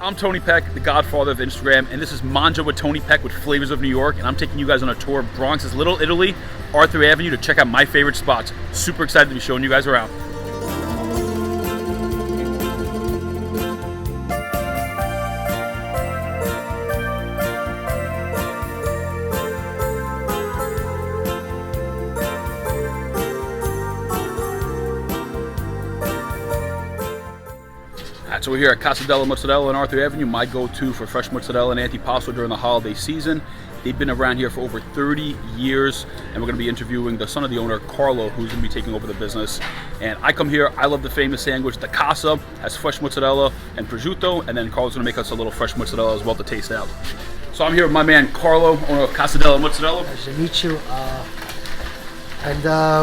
I'm Tony Peck, the godfather of Instagram, and this is Manja with Tony Peck with Flavors of New York, and I'm taking you guys on a tour of Bronx's Little Italy, Arthur Avenue, to check out my favorite spots. Super excited to be showing you guys around. So we're here at Casa, Della, Mozzarella on Arthur Avenue, my go-to for fresh mozzarella and antipasto during the holiday season. They've been around here for over 30 years, and we're going to be interviewing the son of the owner, Carlo, who's going to be taking over the business. And I come here, I love the famous sandwich. The Casa has fresh mozzarella and prosciutto, and then Carlo's going to make us a little fresh mozzarella as well to taste out. So I'm here with my man, Carlo, owner of Casa, Della, Mozzarella. Nice to meet you.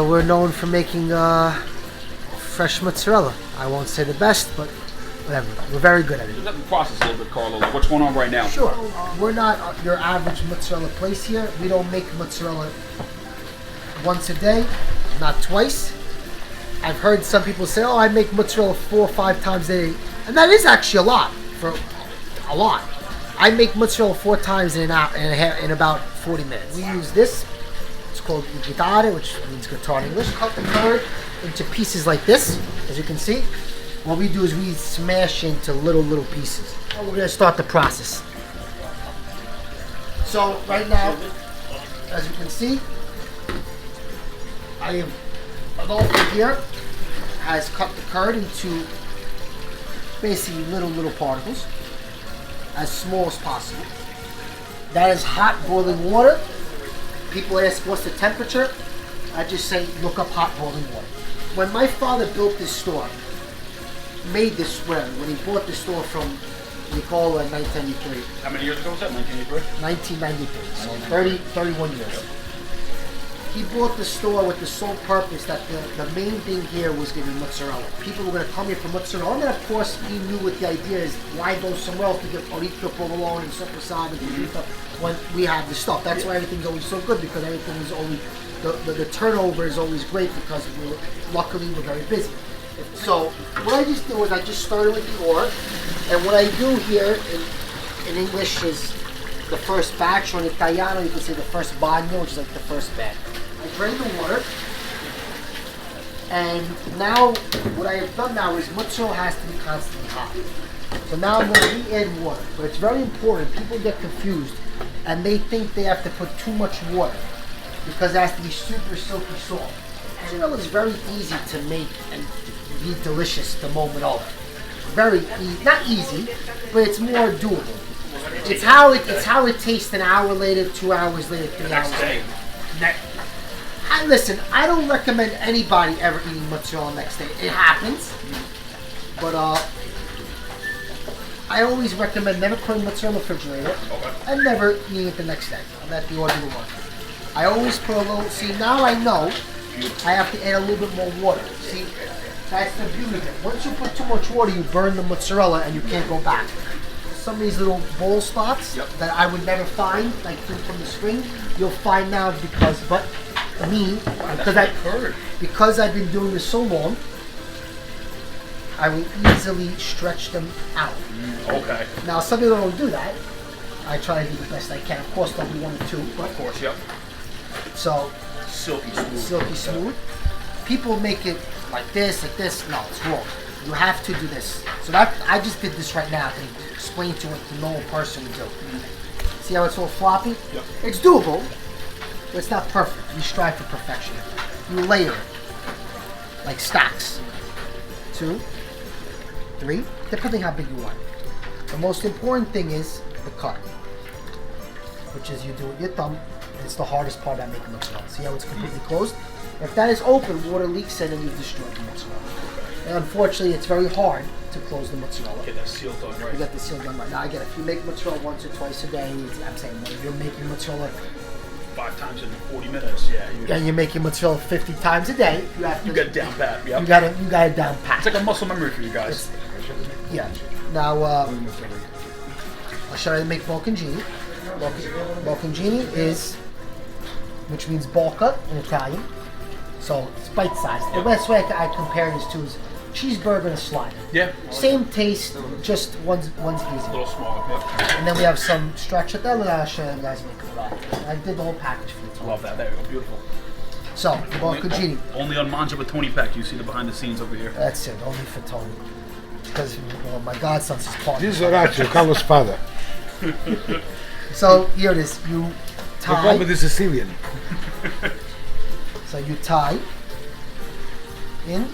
We're known for making fresh mozzarella. I won't say the best, but whatever. We're very good at it. Let me process a little bit, Carlo. Like, what's going on right now? Sure. We're not your average mozzarella place here. We don't make mozzarella once a day, not twice. I've heard some people say, "Oh, I make mozzarella 4 or 5 times a day," and that is actually a lot. I make mozzarella 4 times in about 40 minutes. We use this. It's called guitarra, which means guitar in English. Cut the curd into pieces like this, as you can see. What we do is we smash into little pieces. We're going to start the process. So right now, as you can see, I have Adolfo here has cut the curd into basically little particles, as small as possible. That is hot boiling water. People ask what's the temperature. I just say look up hot boiling water. When my father built this store, made this when he bought the store from Nicola in 1993. How many years ago was that? 1983? 1993, so 31 years. He bought the store with the sole purpose that the main thing here was going to be mozzarella. People were going to come here for mozzarella, and then of course he knew what the idea is. Why go somewhere else to get orito, provolone, and soprasada, and burrito when we have the stuff? That's why everything's always so good, because everything is always, the turnover is always great, because luckily we're very busy. So what I just did was I just started with the ore, and what I do here in English is the first batch, or in Italiano you can say the first bagno, which is like the first bag. I drain the water, and now what I have done now is mozzarella has to be constantly hot. So now I'm going to re-add water, but it's very important. People get confused, and they think they have to put too much water because it has to be super silky soft. Mozzarella is very easy to make and be delicious the moment of. Very easy, not easy, but it's more doable. It's how it tastes an hour later, 2 hours later, 3 hours later. Listen, I don't recommend anybody ever eating mozzarella next day. It happens, but I always recommend never putting mozzarella in the refrigerator and never eating it the next day. Let the order work. I always put a little. See, now I know I have to add a little bit more water. See, that's the beauty of it. Once you put too much water, you burn the mozzarella and you can't go back. Some of these little bowl spots that I would never find, like from the spring, you'll find now because I've been doing this so long, I will easily stretch them out. Okay. Now some people don't do that. I try to do the best I can. Of course, there'll be 1 or 2, but of course, yep. So silky smooth. Silky smooth. People make it like this. No, it's wrong. You have to do this. So that I just did this right now to explain to what the normal person would do. See how it's all floppy? Yep. It's doable, but it's not perfect. We strive for perfection. You layer it like stacks. 2, 3, depending how big you want. The most important thing is the cut, which is you do it with your thumb. It's the hardest part about making mozzarella. See how it's completely closed? If that is open, water leaks in and you've destroyed the mozzarella. And unfortunately, it's very hard to close the mozzarella. Get that seal done right. You get the seal done right. Now, again, if you make mozzarella once or twice a day, I'm saying if you're making mozzarella 5 times in 40 minutes, and you're making mozzarella 50 times a day, you got it down pat. Yep. You got it down pat. It's like a muscle memory for you guys. Now, I'll show you how to make bocconcini. Bocconcini is, which means bulka in Italian. So it's bite-sized. The best way I compare this to is cheeseburger and a slider. Yeah. Same taste, just one's A easy. little smaller. Yeah. And then we have some stracciatella that I'll show you guys make burrata. I did the whole package for you. Love that. There you go. Beautiful. So, bocconcini. Only on Mangia with Tony Peck. You see the behind the scenes over here. That's it, only for Tony. Because my godson's his partner. This is Orazio, Carlo's father. So here it is. You The problem with tie. the Sicilian. So you tie in.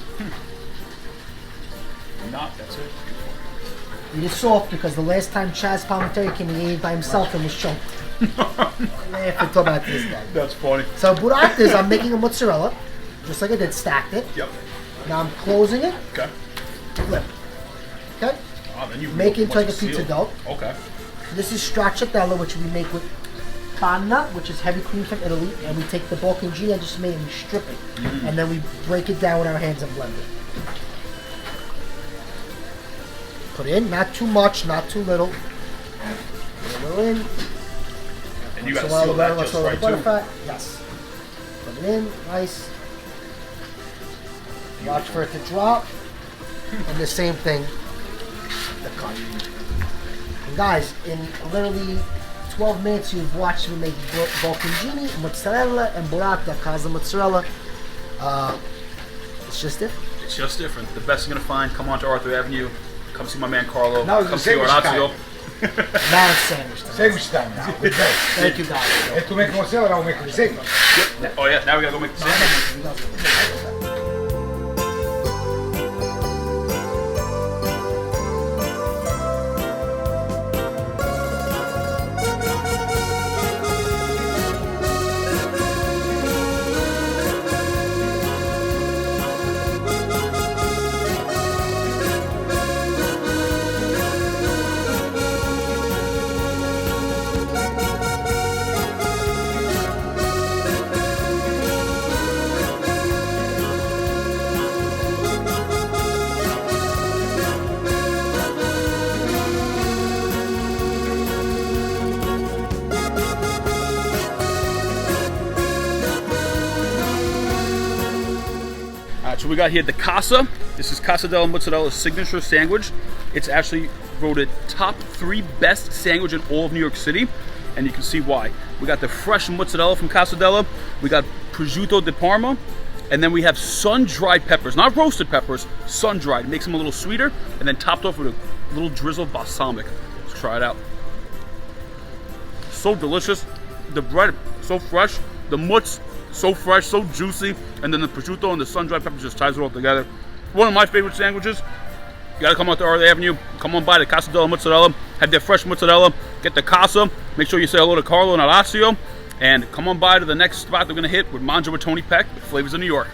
Not. That's it. It is soft because the last time Chaz Palminteri came, he ate by himself and was choked. Laugh and talk about this guy. That's funny. So burrata is I'm making a mozzarella, just like I did, stacked it. Yep. Now I'm closing it, Okay. flip. Okay? Oh, then you Make it into like a seal. pizza dough. Okay. This is stracciatella, which we make with panna, which is heavy cream from Italy, and we take the bocconcini I just made and we strip it. And then we break it down with our hands and blend it. Put in, not too much, not too little. Put a little in. And you got to So seal that just right too. fat. Yes. Put it in, nice. Watch for it to drop. And the same thing, the cut. And guys, in literally 12 minutes you've watched me make bocconcini, mozzarella, and burrata, Casa mozzarella. It's just different. It's just different. The best you're gonna find. Come on to Arthur Avenue. Come see my man Carlo. Now it's Come the see sandwich Orazio. Now it's sandwich time. Sandwich time now. With that. Thank you guys. And to make mozzarella, I'll make the same. Oh yeah. Now we gotta go make the sandwich. So we got here the Casa. This is Casa Della Mozzarella's signature sandwich. It's actually voted top 3 best sandwich in all of New York City, and you can see why. We got the fresh mozzarella from Casa Della. We got prosciutto di Parma, and then we have sun-dried peppers, not roasted peppers, sun-dried. Makes them a little sweeter, and then topped off with a little drizzle of balsamic. Let's try it out. So delicious. The bread, so fresh. The mozz, so fresh, so juicy, and then the prosciutto and the sun-dried pepper just ties it all together. One of my favorite sandwiches. You gotta come out to Arthur Avenue, come on by the Casa Della Mozzarella, have their fresh mozzarella, get the Casa, make sure you say hello to Carlo and Orazio, and come on by to the next spot they're gonna hit with Mangia with Tony Peck, with Flavors of New York.